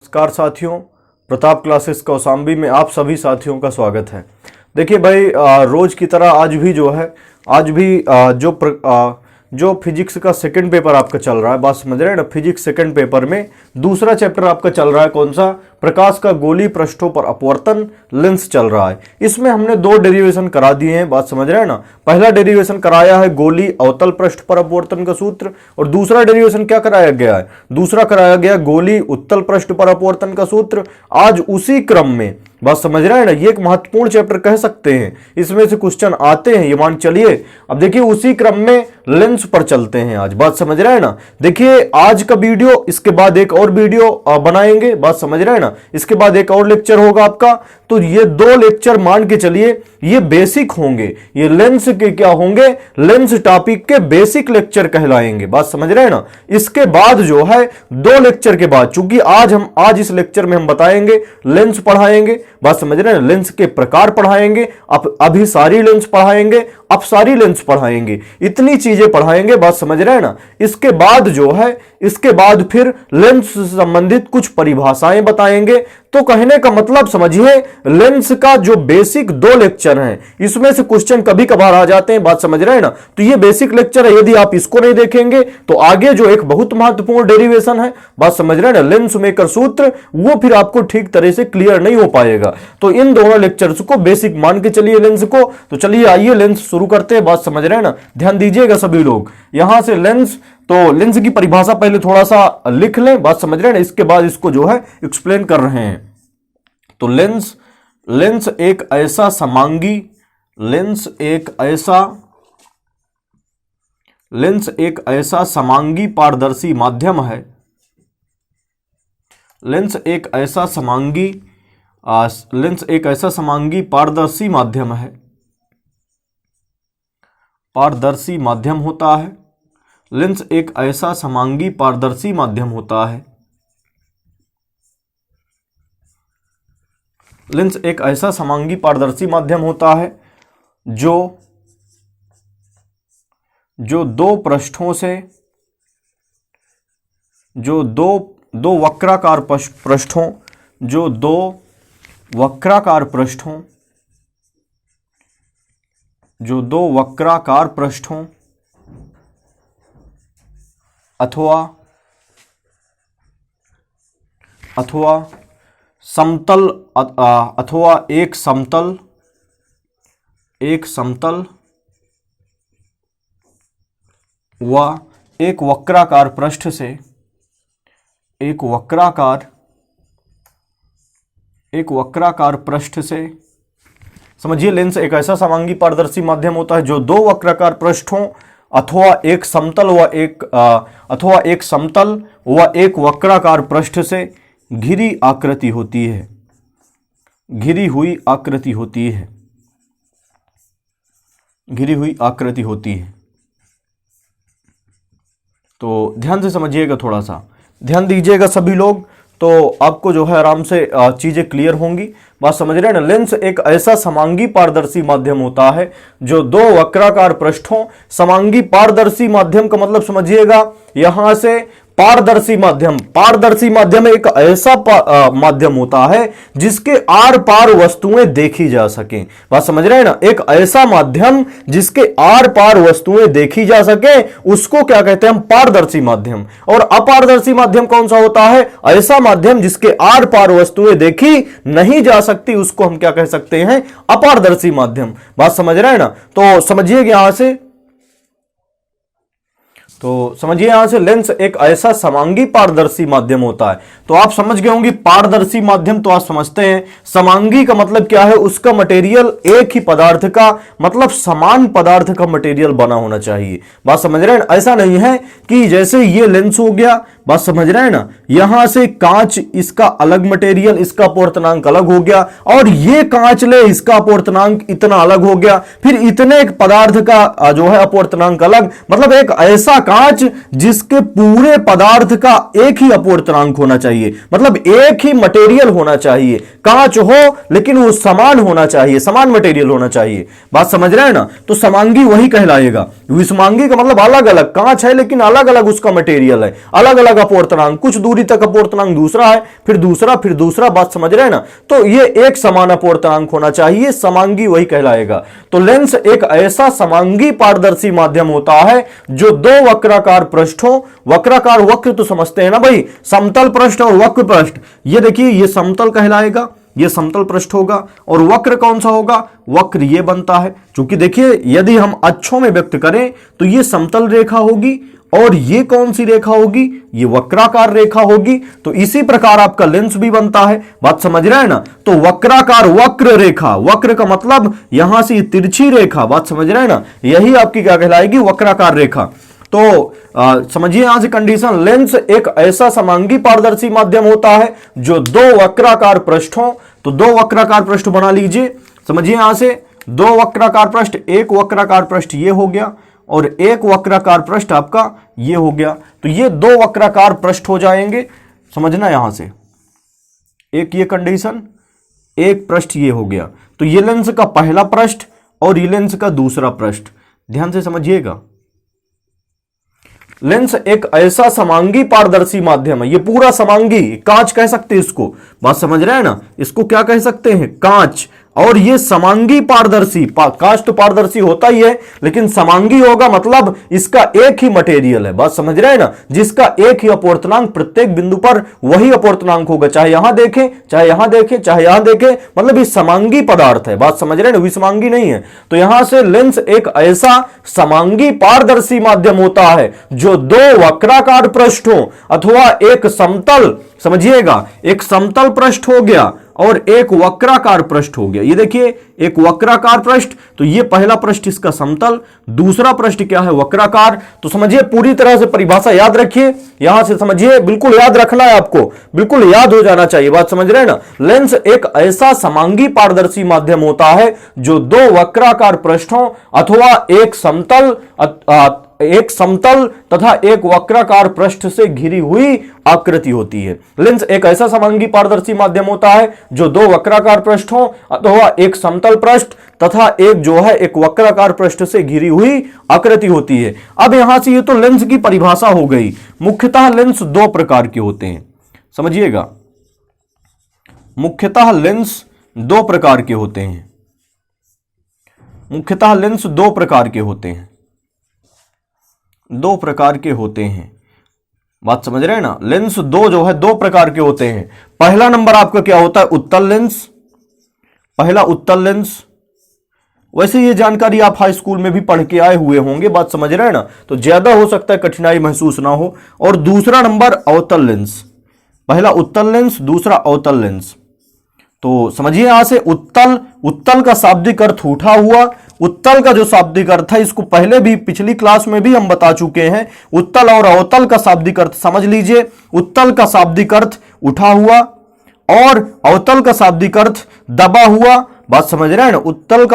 नमस्कार साथियों, प्रताप क्लासेस कौसाम्बी में आप सभी साथियों का स्वागत है। देखिए भाई, रोज की तरह आज भी जो फिजिक्स का सेकंड पेपर आपका चल रहा है, बात समझ रहे हैं ना। फिजिक्स सेकंड पेपर में दूसरा चैप्टर आपका चल रहा है, कौन सा? प्रकाश का गोलीय पृष्ठों पर अपवर्तन, लेंस चल रहा है। इसमें हमने दो डेरिवेशन करा दिए हैं, बात समझ रहे हैं ना। पहला डेरिवेशन कराया है गोलीय अवतल पृष्ठ पर अपवर्तन का सूत्र, और दूसरा डेरिवेशन क्या कराया गया है? दूसरा कराया गया गोलीय उत्तल पृष्ठ पर अपवर्तन का सूत्र। आज उसी क्रम में, बात समझ रहे हैं ना, ये एक महत्वपूर्ण चैप्टर कह सकते हैं, इसमें से क्वेश्चन आते हैं, ये मान चलिए। अब देखिए उसी क्रम में लेंस पर चलते हैं आज, बात समझ रहे हैं ना। देखिए आज का वीडियो, इसके बाद एक और वीडियो बनाएंगे, बात समझ रहे हैं ना। इसके बाद एक और लेक्चर होगा आपका, तो ये दो लेक्चर मान के चलिए ये बेसिक होंगे, ये लेंस के क्या होंगे? लेंस टॉपिक के बेसिक लेक्चर कहलाएंगे, बात समझ रहे हैं ना। इसके बाद जो है दो लेक्चर के बाद, चूंकि आज इस लेक्चर में हम बताएंगे, लेंस पढ़ाएंगे, बात समझ रहे हैं, लेंस के प्रकार पढ़ाएंगे, अभी सारी लेंस पढ़ाएंगे, अब सारी लेंस पढ़ाएंगे, इतनी चीजें पढ़ाएंगे, बात समझ रहे हैं ना। इसके बाद जो है, इसके बाद फिर लेंस से संबंधित कुछ परिभाषाएं बताएंगे। तो कहने का मतलब समझिए, लेंस का जो बेसिक दो लेक्चर हैं, इसमें से क्वेश्चन कभी कभार आ जाते हैं, बात समझ रहे हैं ना। तो ये बेसिक लेक्चर है, यदि आप इसको नहीं देखेंगे तो आगे जो एक बहुत महत्वपूर्ण डेरिवेशन है, बात समझ रहे हैं ना, लेंस मेकर सूत्र, वो फिर आपको ठीक तरह से क्लियर नहीं हो पाएगा। तो इन दोनों लेक्चर्स को बेसिक मान के चलिए लेंस को। तो चलिए आइए लेंस शुरू करते हैं, बात समझ रहे हैं ना। ध्यान दीजिएगा सभी लोग, यहां से लेंस, तो लेंस की परिभाषा पहले थोड़ा सा लिख लें, बात समझ रहे हैं ना। इसके बाद इसको जो है एक्सप्लेन कर रहे हैं। तो लेंस एक ऐसा समांगी, लेंस एक ऐसा समांगी पारदर्शी माध्यम है। लेंस एक ऐसा समांगी पारदर्शी माध्यम है, पारदर्शी माध्यम होता है। लेंस एक ऐसा समांगी पारदर्शी माध्यम होता है। लेंस एक ऐसा समांगी पारदर्शी माध्यम होता है जो दो पृष्ठों से, जो दो वक्राकार पृष्ठों, जो दो वक्राकार पृष्ठों, जो दो वक्राकार पृष्ठों अथवा समतल, अथवा एक समतल व एक वक्राकार पृष्ठ से, एक वक्राकार पृष्ठ से, समझिए लेंस एक ऐसा समांगी पारदर्शी माध्यम होता है जो दो वक्राकार पृष्ठों अथवा एक समतल व एक वक्राकार पृष्ठ से घिरी आकृति होती है, घिरी हुई आकृति होती है, घिरी हुई आकृति होती है। तो ध्यान से समझिएगा, थोड़ा सा ध्यान दीजिएगा सभी लोग, तो आपको जो है आराम से चीजें क्लियर होंगी, बात समझ रहे हैं ना। लेंस एक ऐसा समांगी पारदर्शी माध्यम होता है जो दो वक्राकार पृष्ठों, समांगी पारदर्शी माध्यम का मतलब समझिएगा, यहां से पारदर्शी माध्यम एक ऐसा माध्यम होता है जिसके आर पार वस्तुएं देखी जा सकें, बात समझ रहे हैं ना। एक ऐसा माध्यम जिसके आर पार वस्तुएं देखी जा सके, उसको क्या कहते हैं हम? पारदर्शी माध्यम। और अपारदर्शी माध्यम कौन सा होता है? ऐसा माध्यम जिसके आर पार वस्तुएं देखी नहीं जा सकती, उसको हम क्या कह सकते हैं? अपारदर्शी माध्यम, बात समझ रहे हैं ना। तो समझिए यहां से, तो समझिए यहां से लेंस एक ऐसा समांगी पारदर्शी माध्यम होता है। तो आप समझ गए होंगे पारदर्शी माध्यम, तो आप समझते हैं समांगी का मतलब क्या है? उसका मटेरियल एक ही पदार्थ का, मतलब समान पदार्थ का मटेरियल बना होना चाहिए, बात समझ रहे हैं। ऐसा नहीं है कि जैसे ये लेंस हो गया, बात समझ रहे हैं ना, यहां से कांच, इसका अलग मटेरियल, इसका अपवर्तनांक अलग हो गया, और ये कांच ले, इसका अपवर्तनांक इतना अलग हो गया, फिर इतने पदार्थ का जो है अपवर्तनांक अलग, मतलब एक ऐसा कांच जिसके पूरे पदार्थ का एक ही अपवर्तनांक होना चाहिए, मतलब एक ही मटेरियल होना चाहिए। कांच हो लेकिन वो समान होना चाहिए, समान मटेरियल होना चाहिए, बात समझ रहे हैं ना। तो समांगी वही कहलाएगा। विषमांगी का मतलब अलग अलग, कांच है लेकिन अलग अलग उसका मटेरियल है, अलग अलग अपवर्तनांक, कुछ दूरी तक अपवर्तनांक दूसरा है, फिर दूसरा, बात समझ रहे हैं ना। तो ये एक समान अपवर्तनांक होना चाहिए, समांगी वही कहलाएगा। तो लेंस एक ऐसा समांगी पारदर्शी माध्यम होता है जो दो वक्राकार पृष्ठों, वक्राकार वक्र तो समझते हैं ना भाई, समतल पृष्ठ और वक्र पृष्ठ, ये देखिए ये समतल कहलाएगा, ये समतल पृष्ठ होगा, और वक्र कौन सा होगा, वक्र ये बनता है। क्योंकि देखिए यदि हम अक्षों में व्यक्त करें तो ये समतल रेखा होगी, और ये कौन सी रेखा होगी, ये वक्राकार रेखा होगी। तो इसी प्रकार आपका लेंस भी बनता है, बात समझ रहे हैं ना। तो वक्राकार वक्र रेखा, वक्र का मतलब यहां से तिरछी रेखा, बात समझ रहे हैं ना, यही आपकी क्या कहलाएगी, वक्राकार रेखा। तो समझिए यहां से कंडीशन, लेंस एक ऐसा समांगी पारदर्शी माध्यम होता है जो दो वक्राकार पृष्ठों, तो दो वक्राकार पृष्ठ बना लीजिए, समझिए यहां से दो वक्राकार पृष्ठ, एक वक्राकार पृष्ठ ये हो गया और एक वक्राकार पृष्ठ आपका ये हो गया। तो ये दो वक्राकार पृष्ठ हो जाएंगे, समझना यहां से, एक ये कंडीशन, एक पृष्ठ ये हो गया। तो ये लेंस का पहला पृष्ठ और ये लेंस का दूसरा पृष्ठ, ध्यान से समझिएगा। लेंस एक ऐसा समांगी पारदर्शी माध्यम है, ये पूरा समांगी, कांच कह सकते हैं इसको, बात समझ रहे हैं ना, इसको क्या कह सकते हैं, कांच। और ये समांगी पारदर्शी, कांच तो पारदर्शी होता ही है, लेकिन समांगी होगा मतलब इसका एक ही मटेरियल है, बात समझ रहे हैं ना, जिसका एक ही अपवर्तनांक, प्रत्येक बिंदु पर वही अपवर्तनांक होगा, चाहे यहां देखें, चाहे यहां देखें, चाहे यहां देखें, मतलब ये समांगी पदार्थ है, बात समझ रहे हैं ना, विषमांगी नहीं है। तो यहां से लेंस एक ऐसा समांगी पारदर्शी माध्यम होता है जो दो वक्राकार पृष्ठों अथवा एक समतल, समझिएगा, एक समतल पृष्ठ हो गया और एक वक्राकार पृष्ठ हो गया। ये देखिए एक वक्राकार पृष्ठ, तो ये पहला पृष्ठ इसका समतल, दूसरा पृष्ठ क्या है, वक्राकार। तो समझिए पूरी तरह से परिभाषा याद रखिए, यहां से समझिए, बिल्कुल याद रखना है आपको, बिल्कुल याद हो जाना चाहिए, बात समझ रहे हैं ना। लेंस एक ऐसा समांगी पारदर्शी माध्यम होता है जो दो वक्राकार पृष्ठों अथवा एक समतल तथा एक वक्राकार पृष्ठ से घिरी हुई आकृति होती है। लेंस एक ऐसा समांगी पारदर्शी माध्यम होता है जो दो वक्राकार पृष्ठों अथवा एक समतल पृष्ठ तथा एक जो है एक वक्राकार पृष्ठ से घिरी हुई आकृति होती है। अब यहां से ये तो लेंस की परिभाषा हो गई। मुख्यतः लेंस दो प्रकार के होते हैं, समझिएगा, मुख्यतः लेंस दो प्रकार के होते हैं, मुख्यतः लेंस दो प्रकार के होते हैं, दो प्रकार के होते हैं, बात समझ रहे हैं ना। लेंस दो जो है दो प्रकार के होते हैं। पहला नंबर आपका क्या होता है, उत्तल लेंस, पहला उत्तल लेंस। वैसे ये जानकारी आप हाई स्कूल में भी पढ़ के आए हुए होंगे, बात समझ रहे हैं ना, तो ज्यादा हो सकता है कठिनाई महसूस ना हो। और दूसरा नंबर अवतल लेंस, पहला उत्तल लेंस, दूसरा अवतल लेंस। तो समझिए यहां से उत्तल, उत्तल का शाब्दिक अर्थ उठा हुआ, उत्तल का जो शाब्दिक अर्थ है इसको पहले भी पिछली क्लास में भी हम बता चुके हैं। उत्तल और अवतल का शाब्दिक अर्थ समझ लीजिए। उत्तल का शाब्दिक अर्थ उठा हुआ और अवतल का शाब्दिक अर्थ दबा हुआ, बात समझ रहे हैं ना। उत्तल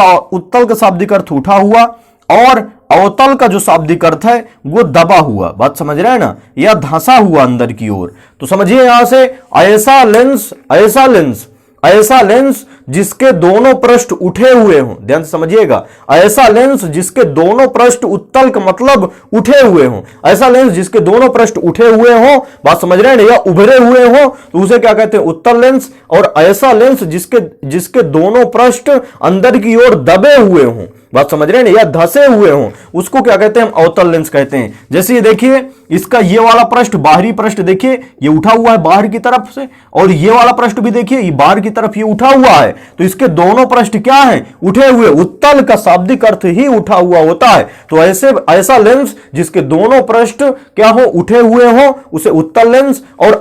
का शाब्दिक अर्थ उठा हुआ और अवतल का जो शाब्दिक अर्थ है वो दबा हुआ, बात समझ रहे हैं ना, या धंसा हुआ अंदर की ओर। तो समझिए यहां से ऐसा लेंस, ऐसा लेंस, ऐसा लेंस जिसके दोनों पृष्ठ उठे हुए हों, ध्यान से समझिएगा, ऐसा लेंस जिसके दोनों पृष्ठ उत्तल का मतलब उठे हुए हों, ऐसा लेंस जिसके दोनों पृष्ठ उठे हुए हों, बात समझ रहे हैं, या उभरे हुए हों, तो उसे क्या कहते हैं, उत्तल लेंस। और ऐसा लेंस जिसके दोनों पृष्ठ अंदर की ओर दबे हुए हों, बात समझ रहे हैं, या धसे हुए हों, उसको क्या कहते हैं, हम अवतल लेंस कहते हैं। जैसे ये देखिए इसका ये वाला पृष्ठ, बाहरी पृष्ठ देखिए ये उठा हुआ है बाहर की तरफ से, और ये वाला पृष्ठ भी देखिए ये बाहर की तरफ ये उठा हुआ है, तो इसके दोनों पृष्ठ क्या हैं, उठे हुए। उत्तल का शाब्दिक अर्थ ही उठा हुआ होता है। तो ऐसा लेंस जिसके दोनों पृष्ठ क्या हो, उठे हुए हो, उसे उत्तल लेंस। और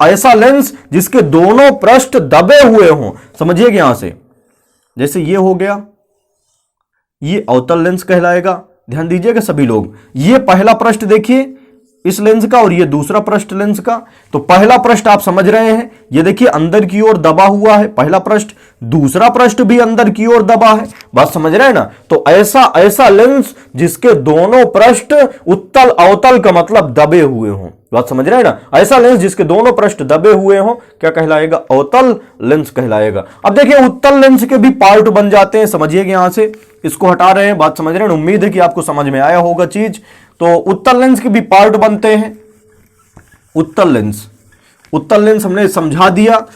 ऐसा लेंस जिसके दोनों पृष्ठ दबे हुए हो, समझिएगा यहां से, जैसे ये हो गया, ये अवतल लेंस कहलाएगा। ध्यान दीजिएगा सभी लोग, ये पहला पृष्ठ देखिए, इस लेंस का और ये दूसरा पृष्ठ लेंस का। तो पहला पृष्ठ आप समझ रहे हैं, ये देखिए अंदर की ओर दबा हुआ है पहला पृष्ठ, दूसरा पृष्ठ भी अंदर की ओर दबा है। बात समझ रहे हैं ना। तो ऐसा लेंस जिसके दोनों पृष्ठ उत्तल अवतल का मतलब दबे हुए हों। बात समझ रहे हैं ना। ऐसा लेंस जिसके दोनों पृष्ठ दबे हुए हों क्या कहलाएगा? अवतल लेंस कहलाएगा। अब देखिए उत्तल लेंस के भी पार्ट बन जाते हैं, समझिएगा। यहां से इसको हटा रहे हैं, बात समझ रहे हैं। उम्मीद है कि आपको समझ में आया होगा चीज। तो उत्तल लेंस के भी पार्ट बनते हैं। उत्तल लेंस हमने समझा दिया।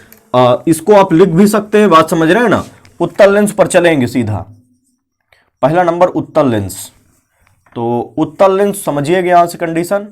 इसको आप लिख भी सकते हैं, बात समझ रहे हैं ना। उत्तल लेंस पर चलेंगे सीधा। पहला नंबर उत्तल लेंस। तो उत्तल लेंस समझिएगा यहां से कंडीशन।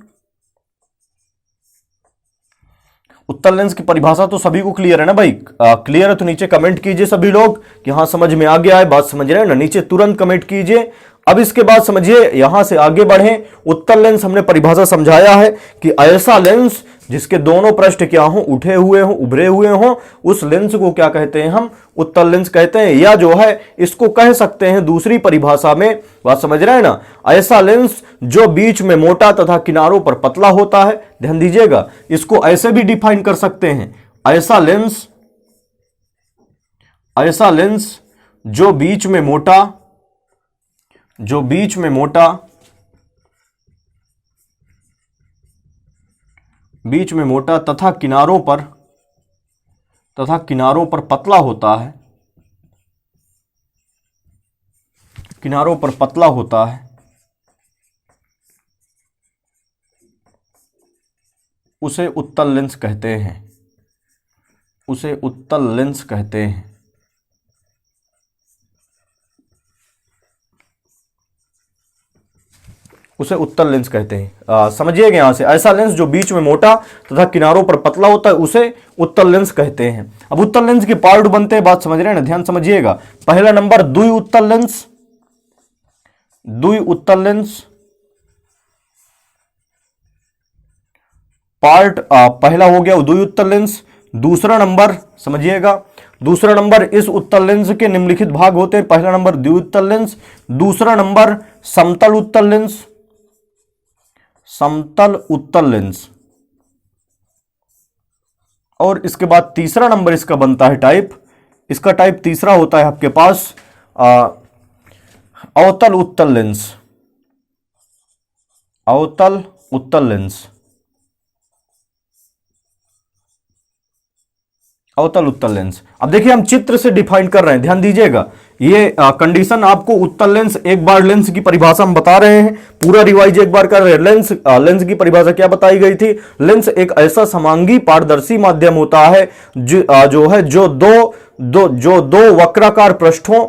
उत्तल लेंस की परिभाषा तो सभी को क्लियर है ना भाई? क्लियर है तो नीचे कमेंट कीजिए सभी लोग कि हाँ समझ में आ गया है, बात समझ रहे हैं ना। नीचे तुरंत कमेंट कीजिए। अब इसके बाद समझिए, यहां से आगे बढ़ें। उत्तल लेंस हमने परिभाषा समझाया है कि ऐसा लेंस जिसके दोनों पृष्ठ क्या हो? उठे हुए हो, उभरे हुए हो, उस लेंस को क्या कहते हैं? हम उत्तल लेंस कहते हैं। या जो है इसको कह सकते हैं दूसरी परिभाषा में, बात समझ रहे हैं ना, ऐसा लेंस जो बीच में मोटा तथा किनारों पर पतला होता है। ध्यान दीजिएगा, इसको ऐसे भी डिफाइन कर सकते हैं। ऐसा लेंस जो बीच में मोटा तथा किनारों पर पतला होता है, उसे उत्तल लेंस कहते हैं। उसे उत्तल लेंस कहते हैं। समझिएगा यहां से, ऐसा लेंस जो बीच में मोटा तथा किनारों पर पतला होता है उसे उत्तल लेंस कहते हैं। अब उत्तल लेंस के पार्ट बनते हैं, बात समझ रहे हैं ना, ध्यान समझिएगा। पहला नंबर द्वि उत्तल लेंस। पार्ट पहला हो गया द्वि उत्तल लेंस। दूसरा नंबर समझिएगा, दूसरा नंबर इस उत्तल लेंस के निम्नलिखित भाग होते हैं। पहला नंबर द्वि उत्तल लेंस, दूसरा नंबर समतल उत्तल लेंस, और इसके बाद तीसरा नंबर इसका बनता है टाइप। इसका टाइप तीसरा होता है आपके पास अवतल उत्तल लेंस। अवतल उत्तल लेंस। अब देखिए हम चित्र से डिफाइन कर रहे हैं, ध्यान दीजिएगा। ये कंडीशन आपको उत्तल लेंस, एक बार लेंस की परिभाषा हम बता रहे हैं, पूरा रिवाइज एक बार कर रहे हैं। लेंस की परिभाषा क्या बताई गई थी? लेंस एक ऐसा समांगी पारदर्शी माध्यम होता है जो दो वक्राकार पृष्ठों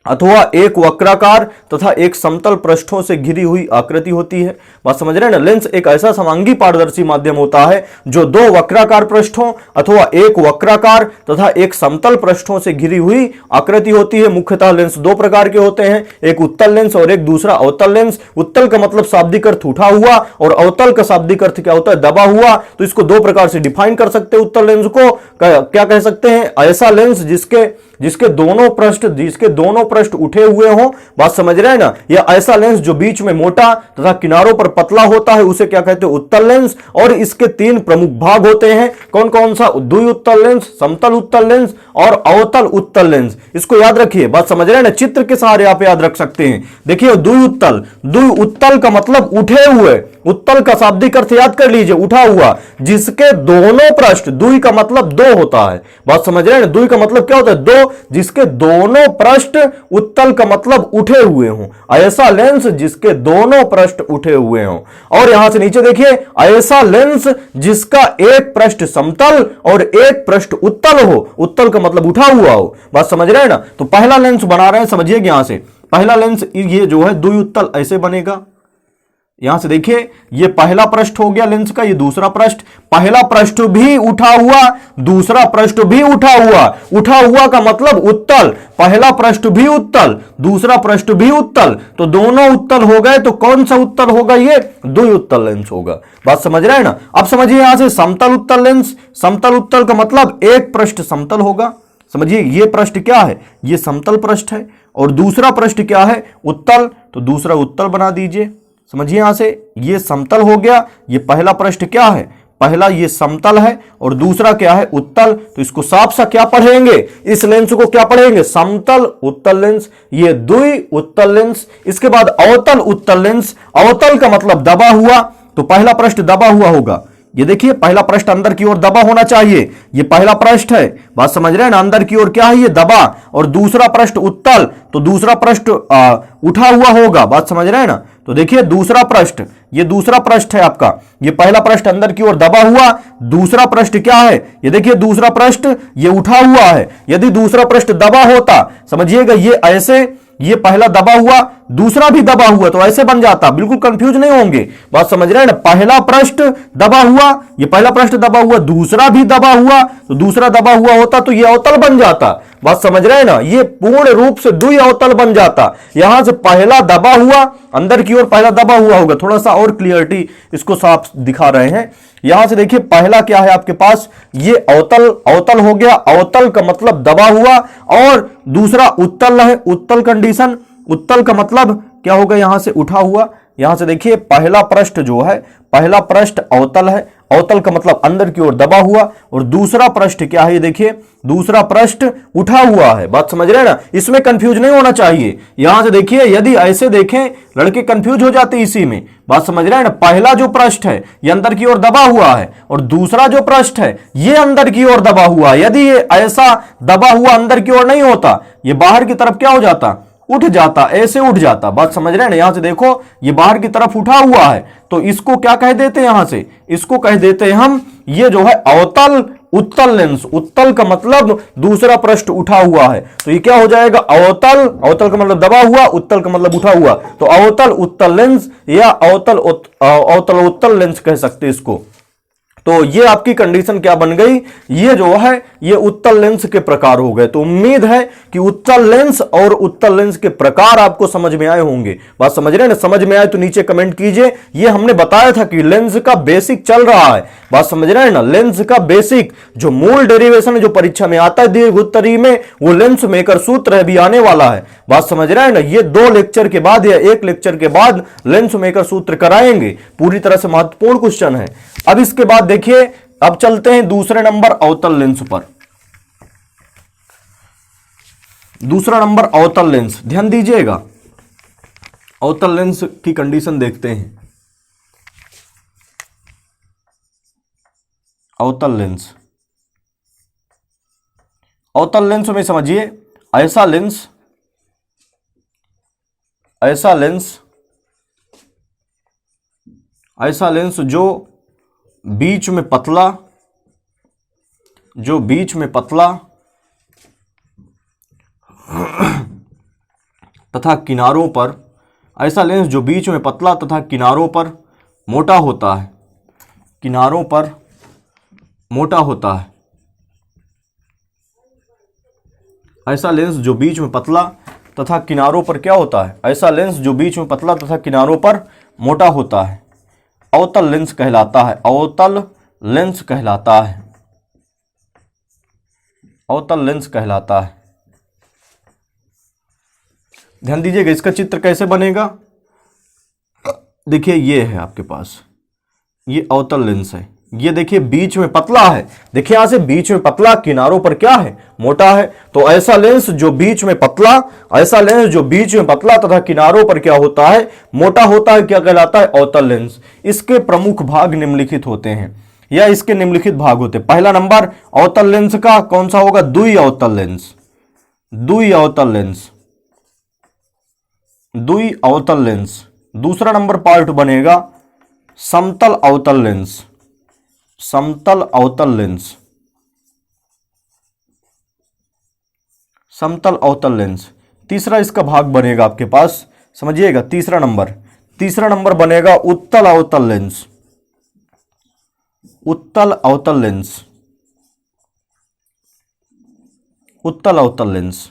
अथवा एक वक्राकार तथा एक समतल पृष्ठों से घिरी हुई आकृति होती है। बात समझ रहे हैं ना। लेंस एक ऐसा समांगी पारदर्शी माध्यम होता है जो दो वक्राकार पृष्ठों अथवा एक वक्राकार तथा एक समतल पृष्ठों से घिरी हुई आकृति होती है। मुख्यतः लेंस दो प्रकार के होते हैं, एक उत्तल लेंस और एक दूसरा अवतल लेंस। उत्तल का मतलब शाब्दिक अर्थ उठा हुआ और अवतल का शाब्दिक अर्थ क्या होता है? दबा हुआ। तो इसको दो प्रकार से डिफाइन कर सकते हैं। उत्तल लेंस को क्या कह सकते हैं? ऐसा लेंस जिसके दोनों पृष्ठ उठे हुए हों। बात समझ रहे हैं ना। या ऐसा लेंस जो बीच में मोटा तथा किनारों पर पतला होता है उसे क्या कहते हैं? उत्तल लेंस। और इसके तीन प्रमुख भाग होते हैं। कौन कौन सा? द्वि उत्तल लेंस, समतल उत्तल लेंस और अवतल उत्तल लेंस। इसको याद रखिए, बात समझ रहे हैं ना। चित्र के सहारे आप याद रख सकते हैं। देखिए द्वि उत्तल का मतलब उठे हुए। उत्तल का शाब्दिक अर्थ याद कर लीजिए, उठा हुआ, जिसके दोनों पृष्ठ, द्वि का मतलब दो होता है। बात समझ रहे हैं ना। द्वि का मतलब क्या होता है? दो, जिसके दोनों पृष्ठ, उत्तल का मतलब उठे हुए हों। ऐसा लेंस जिसके दोनों पृष्ठ उठे हुए हों। और यहां से नीचे देखिए, ऐसा लेंस जिसका एक पृष्ठ समतल और एक पृष्ठ उत्तल हो। उत्तल का मतलब उठा हुआ हो। बात समझ रहे हैं ना। तो पहला लेंस बना रहे हैं, समझिएगा यहां से। पहला लेंस ये जो है द्वि उत्तल ऐसे बनेगा। यहां से देखिए, ये पहला पृष्ठ हो गया लेंस का, ये दूसरा पृष्ठ। पहला पृष्ठ भी उठा हुआ, दूसरा पृष्ठ भी उठा हुआ। उठा हुआ का मतलब उत्तल। पहला पृष्ठ भी उत्तल, दूसरा पृष्ठ भी उत्तल, तो दोनों उत्तल हो गए। तो कौन सा उत्तल होगा? ये द्वि उत्तल लेंस होगा। बात समझ रहे हैं ना। अब समझिए यहां से समतल उत्तल लेंस। समतल उत्तल का मतलब एक पृष्ठ समतल होगा। समझिए ये पृष्ठ क्या है? ये समतल पृष्ठ है। और दूसरा पृष्ठ क्या है? उत्तल। तो दूसरा उत्तल बना दीजिए। समझिए यहां से ये समतल हो गया, ये पहला पृष्ठ क्या है, पहला ये समतल है और दूसरा क्या है, उत्तल। तो इसको साफ सा क्या पढ़ेंगे, इस लेंस को क्या पढ़ेंगे, समतल उत्तल लेंस, ये द्वि उत्तल लेंस। इसके बाद अवतल उत्तल लेंस, अवतल का मतलब दबा हुआ, तो पहला पृष्ठ दबा हुआ होगा। ये देखिए पहला पृष्ठ अंदर की ओर दबा होना चाहिए, ये पहला पृष्ठ है, बात समझ रहे हैं ना, अंदर की ओर क्या है, ये दबा, और दूसरा पृष्ठ उत्तल, तो दूसरा पृष्ठ उठा हुआ होगा, बात समझ रहे हैं ना। तो देखिए दूसरा पृष्ठ, ये दूसरा पृष्ठ है आपका, ये पहला पृष्ठ अंदर की ओर दबा हुआ, दूसरा पृष्ठ क्या है, ये देखिए दूसरा पृष्ठ ये उठा हुआ है। यदि दूसरा पृष्ठ दबा होता, समझिएगा ये ऐसे, ये पहला दबा हुआ, दूसरा भी दबा हुआ, तो ऐसे बन जाता, बिल्कुल कंफ्यूज नहीं होंगे, बात समझ रहे हैं ना। पहला पृष्ठ दबा हुआ, ये पहला पृष्ठ दबा हुआ, दूसरा भी दबा हुआ, तो दूसरा दबा हुआ होता तो ये अवतल बन जाता, बात समझ रहे हैं ना, ये पूर्ण रूप से द्वि अवतल बन जाता। यहां से पहला दबा हुआ, अंदर की ओर पहला दबा हुआ होगा, थोड़ा सा और क्लियरिटी इसको साफ दिखा रहे हैं। यहां से देखिए पहला क्या है आपके पास, ये अवतल, अवतल हो गया, अवतल का मतलब दबा हुआ, और दूसरा उत्तल है, उत्तल कंडीशन, उत्तल का मतलब क्या होगा, यहां से उठा हुआ। यहां से देखिए पहला पृष्ठ जो है, पहला पृष्ठ अवतल है, अवतल का मतलब अंदर की ओर दबा हुआ, और दूसरा पृष्ठ क्या है, ये देखिए दूसरा पृष्ठ उठा हुआ है, बात समझ रहे हैं ना, इसमें कंफ्यूज नहीं होना चाहिए। यहां से देखिए यदि ऐसे देखें लड़के कंफ्यूज हो जाते इसी में, बात समझ रहे हैं ना। पहला जो पृष्ठ है ये अंदर की ओर दबा हुआ है, और दूसरा जो पृष्ठ है ये अंदर की ओर दबा हुआ है। यदि ये ऐसा दबा हुआ अंदर की ओर नहीं होता, ये बाहर की तरफ क्या हो जाता, उठ जाता, ऐसे उठ जाता, बात समझ रहे हैं ना। यहां से देखो ये बाहर की तरफ उठा हुआ है, तो इसको क्या कह देते हैं, यहां से इसको कह देते हैं हम, ये जो है अवतल उत्तल लेंस। उत्तल का मतलब दूसरा पृष्ठ उठा हुआ है, तो ये क्या हो जाएगा, अवतल, अवतल का मतलब दबा हुआ, उत्तल का मतलब उठा हुआ, तो अवतल उत्तल लेंस या अवतल उत्तल लेंस कह सकते हैं इसको। तो ये आपकी कंडीशन क्या बन गई, ये जो है ये उत्तल लेंस के प्रकार हो गए। तो उम्मीद है कि उत्तल लेंस और उत्तल लेंस के प्रकार आपको समझ में आए होंगे, बात समझ रहे हैं ना। समझ में आए तो नीचे कमेंट कीजिए। ये हमने बताया था कि लेंस का बेसिक चल रहा है, बात समझ रहे हैं ना। लेंस का बेसिक जो मूल डेरिवेशन जो परीक्षा में आता है दीर्घ उत्तरी में, वो लेंस मेकर सूत्र है, भी आने वाला है, बात समझ रहे हैं ना। ये 2 लेक्चर के बाद या 1 लेक्चर के बाद लेंस मेकर सूत्र कराएंगे, पूरी तरह से महत्वपूर्ण क्वेश्चन है। अब इसके बाद देखिए, अब चलते हैं दूसरे नंबर अवतल लेंस पर। दूसरा नंबर अवतल लेंस, ध्यान दीजिएगा, अवतल लेंस की कंडीशन देखते हैं। अवतल लेंस, अवतल लेंस में समझिए ऐसा लेंस, ऐसा लेंस, ऐसा लेंस जो बीच में पतला, जो बीच में पतला तथा किनारों पर, ऐसा लेंस जो बीच में पतला तथा किनारों पर मोटा होता है, किनारों पर मोटा होता है। ऐसा लेंस जो बीच में पतला तथा किनारों पर क्या होता है, ऐसा लेंस जो बीच में पतला तथा किनारों पर मोटा होता है, अवतल लेंस कहलाता है, अवतल लेंस कहलाता है, अवतल लेंस कहलाता है। ध्यान दीजिएगा इसका चित्र कैसे बनेगा। देखिए ये है आपके पास, ये अवतल लेंस है, ये देखिए बीच में पतला है, देखिए यहां से बीच में पतला, किनारों पर क्या है, मोटा है। तो ऐसा लेंस जो बीच में पतला, ऐसा लेंस जो बीच में पतला तथा किनारों पर क्या होता है, मोटा होता है, क्या कहलाता है, अवतल लेंस। इसके प्रमुख भाग निम्नलिखित होते हैं, या इसके निम्नलिखित भाग होते हैं। पहला नंबर अवतल लेंस का कौन सा होगा, द्वि अवतल लेंस, द्वि अवतल लेंस, द्वि अवतल लेंस। दूसरा नंबर पार्ट बनेगा समतल अवतल लेंस, समतल अवतल लेंस, समतल अवतल लेंस। तीसरा इसका भाग बनेगा आपके पास, समझिएगा, तीसरा नंबर बनेगा उत्तल अवतल लेंस, उत्तल अवतल लेंस, उत्तल अवतल लेंस।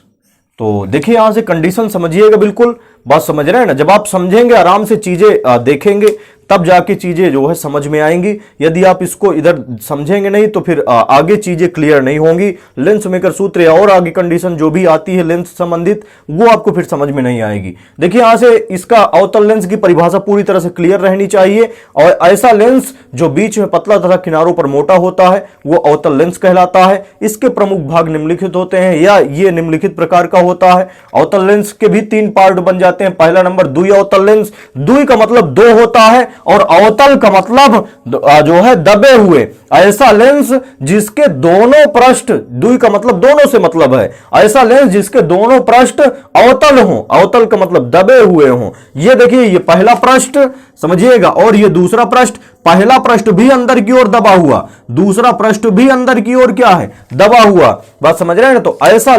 तो देखिए यहां से कंडीशन समझिएगा, बिल्कुल बात समझ रहे हैं ना। जब आप समझेंगे, आराम से चीजें देखेंगे, तब जाके चीजें जो है समझ में आएंगी। यदि आप इसको इधर समझेंगे नहीं तो फिर आगे चीजें क्लियर नहीं होंगी। लेंस मेकर सूत्र या और आगे कंडीशन जो भी आती है लेंस संबंधित, वो आपको फिर समझ में नहीं आएगी। देखिए यहां से इसका अवतल लेंस की परिभाषा पूरी तरह से क्लियर रहनी चाहिए। और ऐसा लेंस जो बीच में पतला तथा किनारों पर मोटा होता है वो अवतल लेंस कहलाता है। इसके प्रमुख भाग निम्नलिखित होते हैं या ये निम्नलिखित प्रकार का होता है। अवतल लेंस के भी 3 पार्ट बन जाते हैं। पहला नंबर द्वि अवतल लेंस। द्वि का मतलब 2 होता है और अवतल का मतलब जो है दबे हुए। ऐसा लेंस जिसके दोनों पृष्ठ, द्वि का मतलब दोनों से मतलब है, ऐसा लेंस जिसके दोनों पृष्ठ अवतल हो। अवतल का मतलब दबे हुए हो। ये देखिए ये पहला पृष्ठ समझिएगा और ये दूसरा पृष्ठ। पहला पृष्ठ भी अंदर की ओर दबा हुआ, दूसरा पृष्ठ भी अंदर की ओर क्या है, दबा हुआ। बात समझ रहे हैं ना। तो ऐसा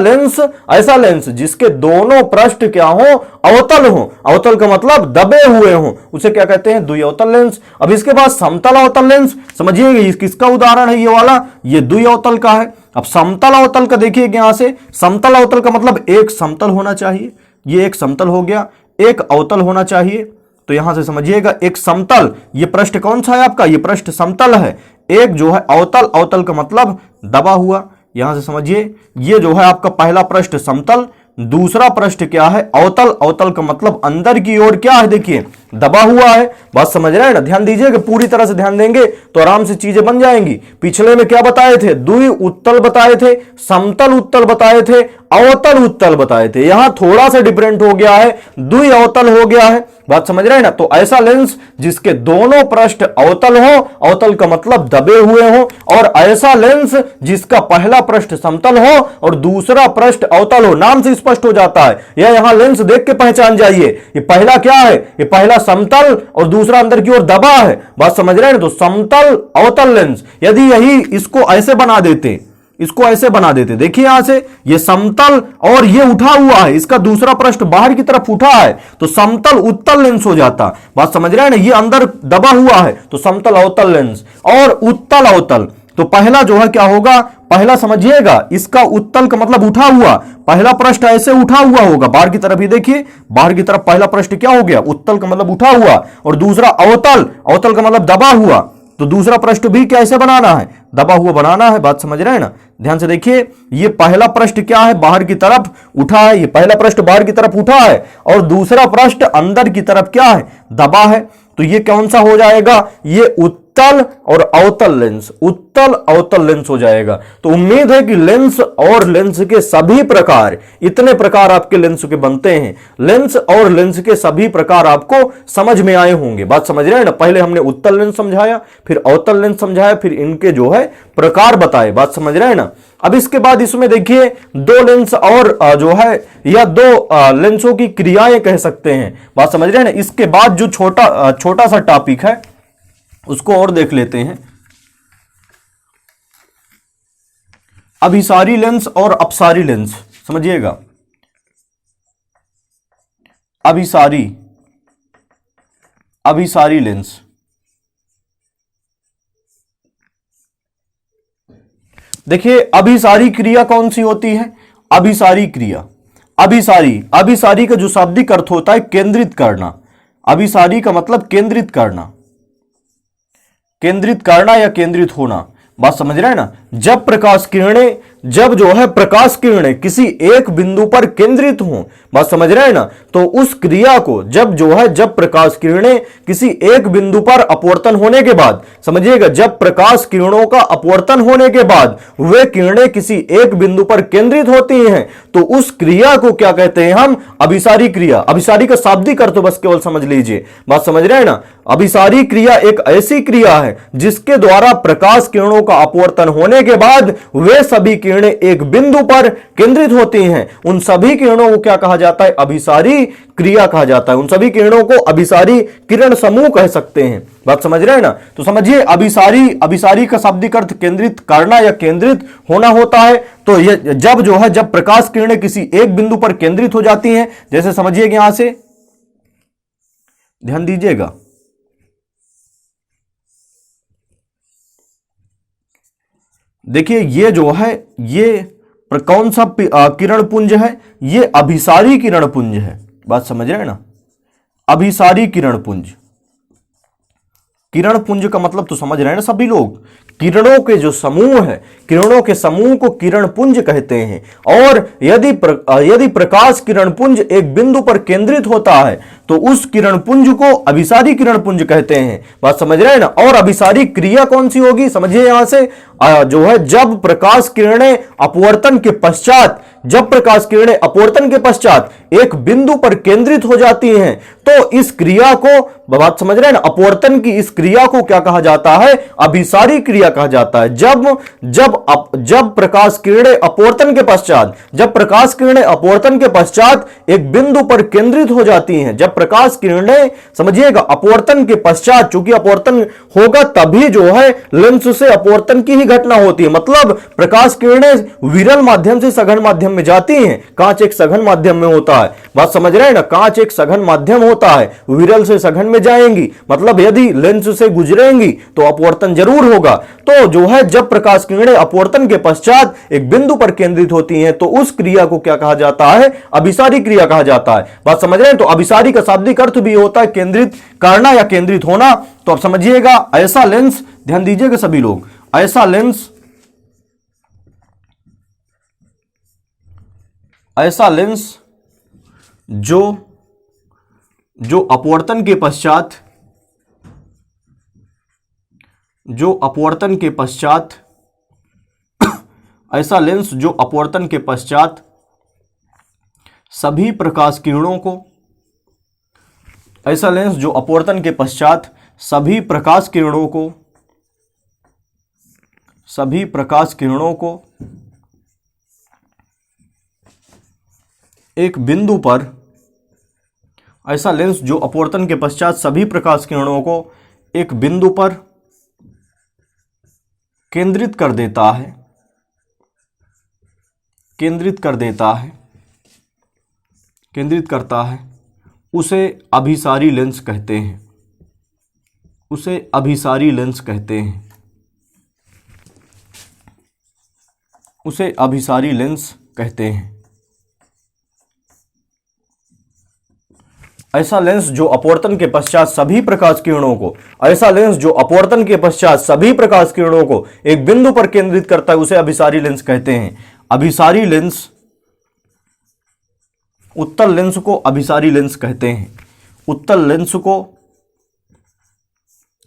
लेंस जिसके दोनों पृष्ठ क्या हो, अवतल हो। अवतल का मतलब दबे हुए हो, उसे क्या कहते हैं, द्विअवतल लेंस। अब इसके बाद समतल अवतल लेंस। समझिए किसका उदाहरण है ये वाला, ये द्विअवतल का है। अब समतल अवतल का देखिए यहां से, समतल अवतल का मतलब एक समतल होना चाहिए। ये एक समतल हो गया, एक अवतल होना चाहिए। तो यहां से समझिएगा एक समतल, ये पृष्ठ कौन सा है आपका, ये पृष्ठ समतल है। एक जो है अवतल, अवतल का मतलब दबा हुआ। यहां से समझिए ये जो है आपका पहला पृष्ठ समतल, दूसरा पृष्ठ क्या है, अवतल। अवतल का मतलब अंदर की ओर क्या है, देखिए दबा हुआ है। बात समझ रहे हैं ना। ध्यान दीजिएगा, पूरी तरह से ध्यान देंगे तो आराम से चीजें बन जाएंगी। पिछले में क्या बताए थे, द्वि उत्तल बताए थे, समतल उत्तल बताए थे, अवतल उत्तल बताए थे। यहां थोड़ा सा डिफरेंट हो गया है, द्वि अवतल हो गया है। बात समझ रहे हैं ना। तो ऐसा लेंस जिसके दोनों पृष्ठ अवतल हो, अवतल का मतलब दबे हुए हो, और ऐसा लेंस जिसका पहला पृष्ठ समतल हो और दूसरा पृष्ठ अवतल हो। नाम से स्पष्ट हो जाता है, यह यहां लेंस देख के पहचान जाइए। ये पहला क्या है, ये पहला समतल और दूसरा अंदर की ओर दबा है। बात समझ रहे हैं। तो समतल अवतल लेंस, यदि यही इसको ऐसे बना देते, इसको ऐसे बना देते, देखिए यहां से ये समतल और ये उठा हुआ है, इसका दूसरा पृष्ठ बाहर की तरफ उठा है, तो समतल उत्तल लेंस हो जाता। बात समझ रहे हैं ना। ये अंदर दबा हुआ है तो समतल अवतल लेंस, और उत्तल अवतल। तो पहला जो है क्या होगा, पहला समझिएगा इसका उत्तल का मतलब उठा हुआ, पहला पृष्ठ ऐसे उठा हुआ होगा बाहर की तरफ ही। देखिए बाहर की तरफ पहला पृष्ठ क्या हो गया, उत्तल का मतलब उठा हुआ, और दूसरा अवतल, अवतल का मतलब दबा हुआ। तो दूसरा पृष्ठ भी कैसे बनाना है, दबा हुआ बनाना है। बात समझ रहे हैं ना। ध्यान से देखिए ये पहला पृष्ठ क्या है, बाहर की तरफ उठा है। ये पहला पृष्ठ बाहर की तरफ उठा है और दूसरा पृष्ठ अंदर की तरफ क्या है, दबा है। तो ये कौन सा हो जाएगा, ये उत्तल और अवतल लेंस, उत्तल अवतल लेंस हो जाएगा। तो उम्मीद है कि लेंस और लेंस के सभी प्रकार, इतने प्रकार आपके लेंस के बनते हैं, लेंस और लेंस के सभी प्रकार आपको समझ में आए होंगे। बात समझ रहे हैं ना। पहले हमने उत्तल लेंस समझाया, फिर अवतल लेंस समझाया, फिर इनके जो है प्रकार बताए। बात समझ रहे हैं ना। अब इसके बाद इसमें देखिए 2 लेंस और जो है, या 2 लेंसों की क्रियाएं कह सकते हैं। बात समझ रहे हैं ना। इसके बाद जो छोटा सा टॉपिक है उसको और देख लेते हैं, अभिसारी लेंस और अपसारी लेंस। समझिएगा, अभिसारी लेंस। देखिए अभिसारी क्रिया कौन सी होती है, अभिसारी क्रिया, अभिसारी का जो शाब्दिक अर्थ होता है केंद्रित करना। अभिसारी का मतलब केंद्रित करना, केंद्रित करना या केंद्रित होना। बात समझ रहे हैं ना। जब प्रकाश किरणें, जब जो है प्रकाश किरणें किसी एक बिंदु पर केंद्रित हों, बात समझ रहे हैं ना, तो उस क्रिया को जब जो है, जब प्रकाश किरणें किसी एक बिंदु पर अपवर्तन होने के बाद, समझिएगा जब प्रकाश किरणों का अपवर्तन होने के बाद वे किरणें किसी एक बिंदु पर केंद्रित होती हैं, तो उस क्रिया को क्या कहते हैं हम, अभिसारी क्रिया। अभिसारी का शाब्दिक अर्थ बस केवल समझ लीजिए। बात समझ रहे हैं ना। अभिसारी क्रिया एक ऐसी क्रिया है जिसके द्वारा प्रकाश किरणों का अपवर्तन होने के बाद वे सभी किरणें एक बिंदु पर केंद्रित होती हैं। उन सभी किरणों को क्या कहा जाता है, अभिसारी क्रिया कहा जाता है। उन सभी किरणों को अभिसारी किरण समूह कह सकते हैं। बात समझ रहे हैं ना। तो समझिए अभिसारी का शाब्दिक अर्थ केंद्रित करना या केंद्रित होना होता है। तो ये जब जो है, जब प्रकाश किरणें किसी एक बिंदु पर केंद्रित हो जाती हैं, जैसे समझिए यहां से ध्यान दीजिएगा, देखिए ये जो है, ये कौन सा किरण पुंज है, ये अभिसारी किरण पुंज है। बात समझ रहे हैं ना। अभिसारी किरण पुंज, किरण पुंज का मतलब तो समझ रहे हैं ना सभी लोग, किरणों के जो समूह है, किरणों के समूह को किरण पुंज कहते हैं। और यदि प्रकाश किरण पुंज एक बिंदु पर केंद्रित होता है तो उस किरण पुंज को अभिसारी किरण पुंज कहते हैं। बात समझ रहे हैं ना। और अभिसारी क्रिया कौन सी होगी, समझिए यहां से, जो है जब प्रकाश किरणें अपवर्तन के पश्चात, जब प्रकाश किरणें अपवर्तन के पश्चात एक बिंदु पर केंद्रित हो जाती हैं तो इस क्रिया को, बात समझ रहे हैं ना, अपवर्तन की इस क्रिया को क्या कहा जाता है, अभिसारी क्रिया कहा जाता है। जब प्रकाश किरणें अपवर्तन के पश्चात, जब प्रकाश किरणें अपवर्तन के पश्चात एक बिंदु पर केंद्रित हो जाती हैं, जब प्रकाश किरणें, समझिएगा, अपवर्तन के पश्चात, चूंकि अपवर्तन होगा तभी जो है लेंस से अपवर्तन की ही घटना होती है। मतलब प्रकाश किरणें विरल माध्यम से सघन माध्यम में जाती हैं, कांच एक सघन माध्यम में होता है। बात समझ रहे हैं ना, कांच एक सघन माध्यम होता है, विरल से सघन में जाएंगी, मतलब यदि लेंस से गुजरेंगी तो अपवर्तन जरूर होगा। तो जो है जब प्रकाश किरणें अपवर्तन के पश्चात एक बिंदु पर केंद्रित होती हैं तो उस क्रिया को क्या कहा जाता है, अभिसारी क्रिया कहा जाता है। बात समझ रहे हैं। तो अभिसारी का शाब्दिक अर्थ भी होता है केंद्रित करना या केंद्रित होना। तो अब समझिएगा, ऐसा लेंस, ध्यान दीजिएगा सभी लोग, ऐसा लेंस जो अपवर्तन के पश्चात, ऐसा लेंस जो अपवर्तन के पश्चात सभी प्रकाश किरणों को, ऐसा लेंस जो अपवर्तन के पश्चात सभी प्रकाश किरणों को एक बिंदु पर, ऐसा लेंस जो अपवर्तन के पश्चात सभी प्रकाश किरणों को एक बिंदु पर केंद्रित कर देता है, उसे अभिसारी लेंस कहते हैं। ऐसा लेंस जो अपवर्तन के पश्चात सभी प्रकाश किरणों को, ऐसा लेंस जो अपवर्तन के पश्चात सभी प्रकाश किरणों को एक बिंदु पर केंद्रित करता है उसे अभिसारी लेंस कहते हैं। अभिसारी लेंस, उत्तल लेंस को अभिसारी लेंस कहते हैं। उत्तल लेंस को,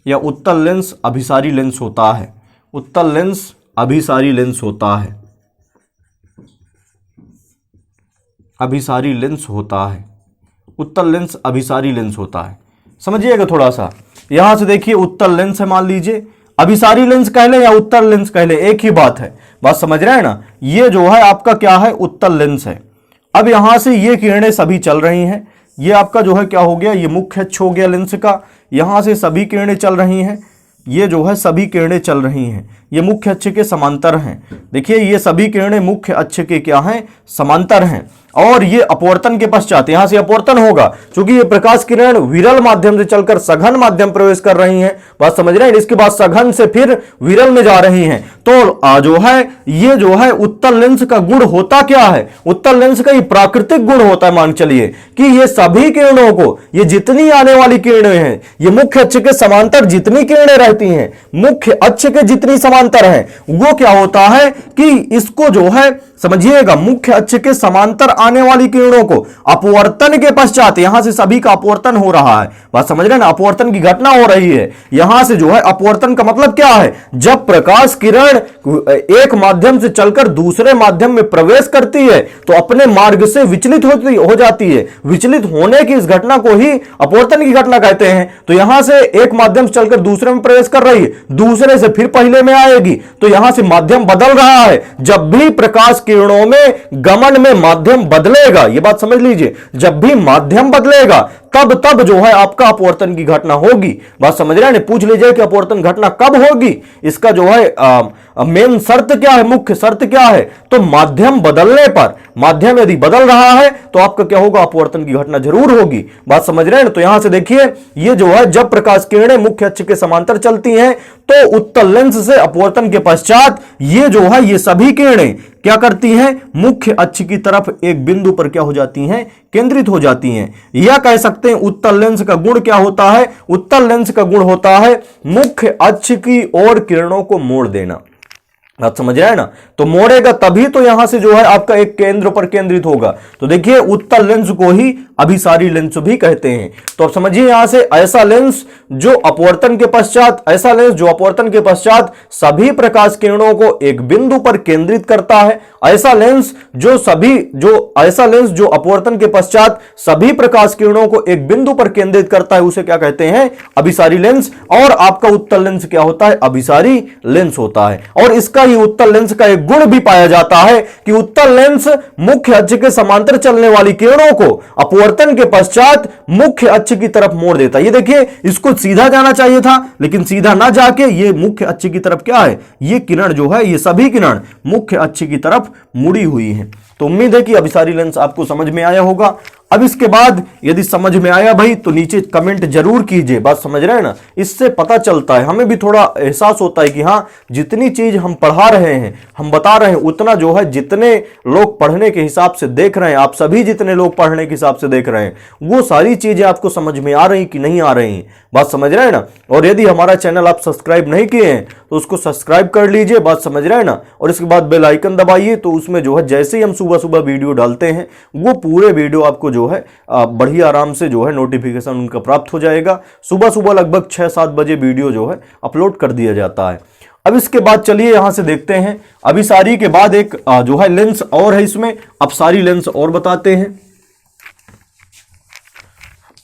या उत्तल लेंस अभिसारी लेंस होता है। उत्तल लेंस अभिसारी लेंस होता है। अभिसारी लेंस होता है। उत्तल लेंस अभिसारी लेंस होता है। समझिएगा थोड़ा सा, यहां से देखिए, उत्तल लेंस है, मान लीजिए, अभिसारी लेंस कह ले या उत्तल लेंस कह ले, एक ही बात है। बात समझ रहे हैं ना। ये जो है आपका क्या है, उत्तल लेंस है। अब यहां से ये किरणें सभी चल रही हैं, ये आपका जो है क्या हो गया, ये मुख्य अक्ष हो गया लेंस का। यहां से सभी किरणें चल रही हैं, ये जो है सभी किरणें चल रही हैं, ये मुख्य अक्ष के समांतर हैं। देखिए ये सभी किरणें मुख्य अक्ष के क्या हैं, समांतर हैं। और ये अपवर्तन के पश्चात, यहां से अपवर्तन होगा, क्योंकि ये प्रकाश किरण विरल माध्यम से चलकर सघन माध्यम प्रवेश कर रही हैं। बात समझ रहे हैं। इसके बाद सघन से फिर विरल में जा रही हैं। तो जो है ये जो है उत्तल लेंस का गुण होता क्या है, उत्तल लेंस का ये प्राकृतिक गुण होता है, मान चलिए कि ये सभी किरणों को, ये जितनी आने वाली किरणें हैं, ये मुख्य अक्ष के समांतर जितनी किरणें रहती हैं, मुख्य अक्ष के जितनी समांतर हैं, वो क्या होता है कि इसको जो है, समझिएगा, मुख्य अक्ष के समांतर आने वाली किरणों को अपवर्तन के पश्चात, यहां से सभी का अपवर्तन हो रहा है। बात समझ रहे हैं ना, अपवर्तन की घटना हो रही है। यहां से जो है अपवर्तन का मतलब क्या है, जब प्रकाश किरण एक माध्यम से चलकर दूसरे माध्यम में प्रवेश करती है तो अपने मार्ग से विचलित हो जाती है। विचलित होने की इस घटना को ही अपवर्तन की घटना कहते हैं। तो यहां से एक माध्यम से चलकर दूसरे में प्रवेश कर रही है, दूसरे से फिर पहले में आएगी, तो यहां से माध्यम बदल रहा है। जब भी प्रकाश किरणों में गमन में माध्यम बदलेगा, यह बात समझ लीजिए, जब भी माध्यम बदलेगा तब जो है आपका अपवर्तन की घटना होगी। बात समझ रहे हैं। पूछ लीजिए कि अपवर्तन घटना कब होगी, इसका जो है मेन शर्त क्या है, मुख्य शर्त क्या है, तो माध्यम बदलने पर, माध्यम यदि बदल रहा है तो आपका क्या होगा, अपवर्तन की घटना जरूर होगी। बात समझ रहे हैं। तो यहां से देखिए ये जो है, जब प्रकाश किरणें मुख्य अक्ष के समांतर चलती हैं तो उत्तल लेंस से अपवर्तन के पश्चात ये जो है, ये सभी किरणें क्या करती हैं, मुख्य अक्ष की तरफ एक बिंदु पर क्या हो जाती हैं, केंद्रित हो जाती हैं। या कह सकते हैं उत्तल लेंस का गुण क्या होता है, उत्तल लेंस का गुण होता है मुख्य अक्ष की ओर किरणों को मोड़ देना। आप समझ रहे हैं ना। तो मोड़ेगा तभी तो यहां से जो है आपका एक केंद्र पर केंद्रित होगा। तो देखिए उत्तल लेंस को ही अभिसारी लेंस भी कहते हैं। तो आप समझिए यहां से ऐसा लेंस जो अपवर्तन के पश्चात, ऐसा लेंस जो अपवर्तन के पश्चात सभी प्रकाश किरणों को एक बिंदु पर केंद्रित करता है, ऐसा लेंस जो अपवर्तन के पश्चात सभी प्रकाश किरणों को एक बिंदु पर केंद्रित करता है, उसे क्या कहते हैं, अभिसारी लेंस। और आपका उत्तल लेंस क्या होता है, अभिसारी लेंस होता है। और इसका ही उत्तल लेंस का एक गुण भी पाया जाता है कि उत्तल लेंस मुख्य अक्ष के समांतर चलने वाली किरणों को अपवर्तन के पश्चात मुख्य अक्ष की तरफ मोड़ देता है। ये देखिए, इसको सीधा जाना चाहिए था, लेकिन सीधा ना जाके ये मुख्य अक्ष की तरफ क्या है, ये किरण जो है, ये सभी किरण मुख्य अक्ष की तरफ मुड़ी हुई है। तो उम्मीद है कि अभिसारी लेंस आपको समझ में आया होगा। अब इसके बाद यदि समझ में आया भाई तो नीचे कमेंट जरूर कीजिए। बात समझ रहे हैं ना। इससे पता चलता है, हमें भी थोड़ा एहसास होता है कि हाँ, जितनी चीज हम पढ़ा रहे हैं, हम बता रहे हैं, उतना जो है जितने लोग पढ़ने के हिसाब से देख रहे हैं, आप सभी जितने लोग पढ़ने के हिसाब से देख रहे हैं, वो सारी चीजें आपको समझ में आ रही कि नहीं आ रही। बात समझ रहे हैं ना। और यदि हमारा चैनल आप सब्सक्राइब नहीं किए हैं तो उसको सब्सक्राइब कर लीजिए। बात समझ रहे हैं ना। और इसके बाद बेल आइकन दबाइए, तो उसमें जो है जैसे ही हम सुबह सुबह वीडियो डालते हैं, वो पूरे वीडियो आपको जो है बढ़िया आराम से जो है नोटिफिकेशन उनका प्राप्त हो जाएगा। सुबह सुबह लगभग 6-7 बजे वीडियो जो है अपलोड कर दिया जाता है। अब इसके बाद चलिए यहां से देखते हैं, अभिसारी के बाद एक जो है लेंस और है, इसमें अपसारी लेंस और बताते हैं।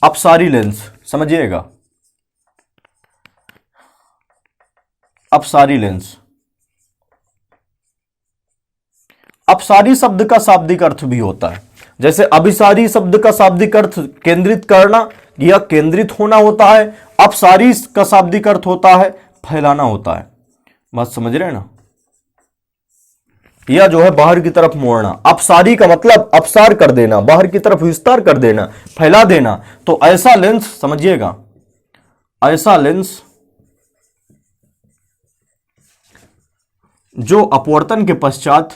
अपसारी लेंस समझिएगा, अपसारी लेंस। अपसारी शब्द का शाब्दिक अर्थ भी होता है, जैसे अभिसारी शब्द का शाब्दिक अर्थ केंद्रित करना या केंद्रित होना होता है, अपसारी का शाब्दिक अर्थ होता है फैलाना होता है। बात समझ रहे हैं ना। या जो है बाहर की तरफ मोड़ना। अपसारी का मतलब अपसार कर देना, बाहर की तरफ विस्तार कर देना, फैला देना। तो ऐसा लेंस समझिएगा, ऐसा लेंस जो अपवर्तन के पश्चात,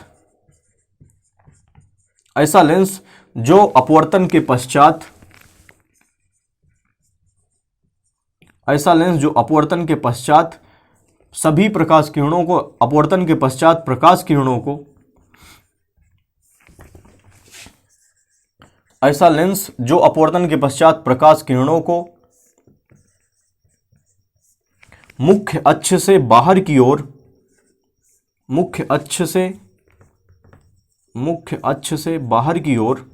ऐसा लेंस जो अपवर्तन के पश्चात, ऐसा लेंस जो अपवर्तन के पश्चात सभी प्रकाश किरणों को, अपवर्तन के पश्चात प्रकाश किरणों को, ऐसा लेंस जो अपवर्तन के पश्चात प्रकाश किरणों को मुख्य अक्ष से बाहर की ओर, मुख्य अक्ष से बाहर की ओर,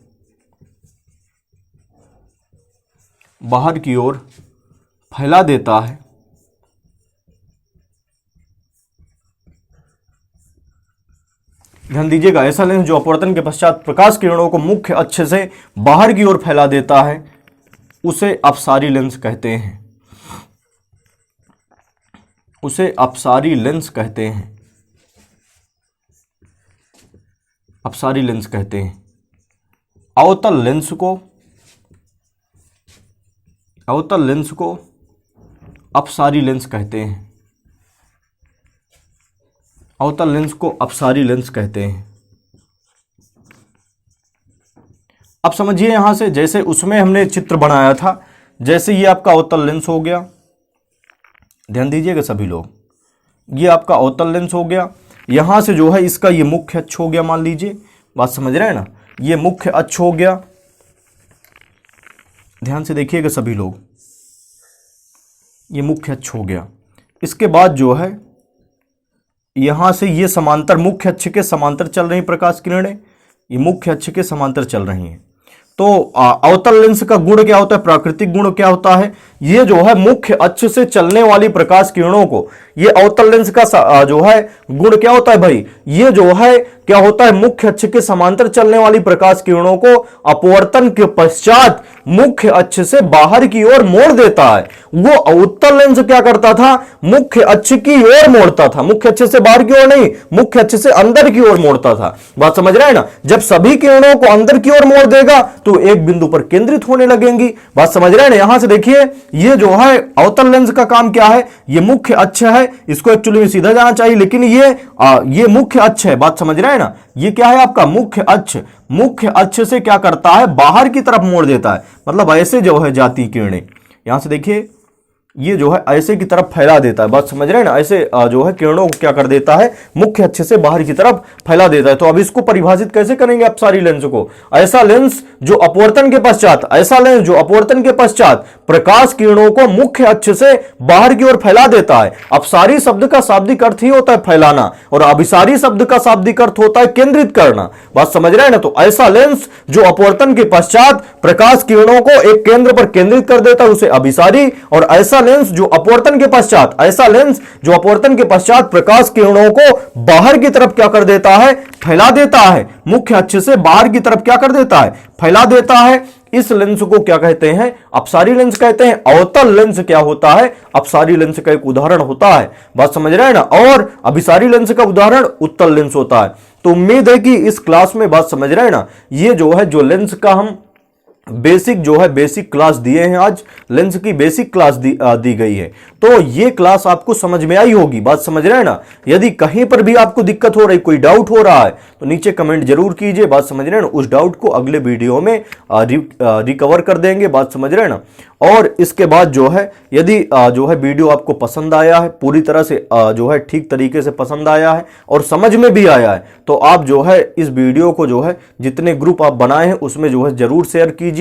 बाहर की ओर फैला देता है। ध्यान दीजिएगा, ऐसा लेंस जो अपवर्तन के पश्चात प्रकाश किरणों को मुख्य अक्ष से बाहर की ओर फैला देता है, उसे अपसारी लेंस कहते हैं। उसे अपसारी लेंस कहते हैं। अपसारी लेंस कहते हैं। अवतल लेंस को, अवतल लेंस को अपसारी लेंस कहते हैं। अवतल लेंस को अपसारी लेंस कहते हैं। अब समझिए यहां से, जैसे उसमें हमने चित्र बनाया था, जैसे ये आपका अवतल लेंस हो गया। ध्यान दीजिएगा सभी लोग, ये आपका अवतल लेंस हो गया। यहां से जो है इसका ये मुख्य अक्ष हो गया, मान लीजिए। बात समझ रहे हैं ना। ये मुख्य अक्ष हो गया। ध्यान से देखिएगा सभी लोग, ये मुख्य अक्ष हो गया। इसके बाद जो है यहां से ये समांतर, मुख्य अक्ष के समांतर चल रही प्रकाश किरणें, ये मुख्य अक्ष के समांतर चल रही हैं। तो अवतल लेंस का गुण क्या होता है, प्राकृतिक गुण क्या होता है ये जो है मुख्य अक्ष से चलने वाली प्रकाश किरणों को, ये अवतल लेंस का जो है गुण क्या होता है भाई, ये जो है क्या होता है, मुख्य अक्ष के समांतर चलने वाली प्रकाश किरणों को अपवर्तन के पश्चात मुख्य अक्ष से बाहर की ओर मोड़ देता है। वो उत्तल लेंस क्या करता था, मुख्य अक्ष की ओर मोड़ता था, मुख्य अक्ष से बाहर की ओर नहीं, मुख्य अक्ष से अंदर की ओर मोड़ता था। बात समझ रहे हैं ना, जब सभी किरणों को अंदर की ओर मोड़ देगा तो एक बिंदु पर केंद्रित होने लगेंगी। बात समझ रहे हैं ना, यहां से देखिए ये जो है अवतल लेंस का काम क्या है, ये मुख्य अक्ष है, इसको एक्चुअली में सीधा जाना चाहिए, लेकिन ये मुख्य अक्ष है। बात समझ रहे हैं ना, ये क्या है आपका मुख्य अक्ष, मुख्य अक्ष से क्या करता है, बाहर की तरफ मोड़ देता है, मतलब ऐसे जो है जाती किरणें, यहां से देखिए ये जो है ऐसे की तरफ फैला देता है। बात समझ रहे हैं ना, ऐसे जो है किरणों को क्या कर देता है, मुख्य अक्ष से बाहर की तरफ फैला देता है। तो अब इसको परिभाषित कैसे करेंगे अपसारी लेंस को, ऐसा लेंस जो अपवर्तन के पश्चात, ऐसा लेंस जो अपवर्तन के पश्चात प्रकाश किरणों को मुख्य अक्ष से बाहर की ओर फैला देता है। अपसारी शब्द का शाब्दिक अर्थ ही होता है फैलाना, और अभिसारी शब्द का शाब्दिक अर्थ होता है केंद्रित करना। बात समझ रहे हैं ना, तो ऐसा लेंस जो अपवर्तन के पश्चात प्रकाश किरणों को एक केंद्र पर केंद्रित कर देता है उसे अभिसारी, और ऐसा लेंस जो अपवर्तन के पश्चात, ऐसा लेंस जो अपवर्तन के पश्चात प्रकाश किरणों को बाहर की तरफ क्या कर देता है, फैला देता है, मुख्य अक्ष से बाहर की तरफ क्या कर देता है, फैला देता है, इस लेंस को क्या कहते हैं, अपसारी लेंस कहते हैं। अवतल लेंस क्या होता है, अपसारी लेंस का एक उदाहरण होता है। बात समझ रहे हैं ना, और अभिसारी लेंस का उदाहरण उत्तल लेंस होता है। तो उम्मीद है कि इस क्लास में, बात समझ रहे हैं ना, ये जो है जो लेंस का हम बेसिक जो है बेसिक क्लास दिए हैं, आज लेंस की बेसिक क्लास दी गई है, तो ये क्लास आपको समझ में आई होगी। बात समझ रहे हैं ना, यदि कहीं पर भी आपको दिक्कत हो रही, कोई डाउट हो रहा है तो नीचे कमेंट जरूर कीजिए। बात समझ रहे हैं ना, उस डाउट को अगले वीडियो में रिकवर कर देंगे। बात समझ रहे हैं ना, और इसके बाद जो है यदि जो है वीडियो आपको पसंद आया है, पूरी तरह से जो है ठीक तरीके से पसंद आया है और समझ में भी आया है, तो आप जो है इस वीडियो को जो है जितने ग्रुप आप बनाए हैं उसमें जो है जरूर शेयर कीजिए।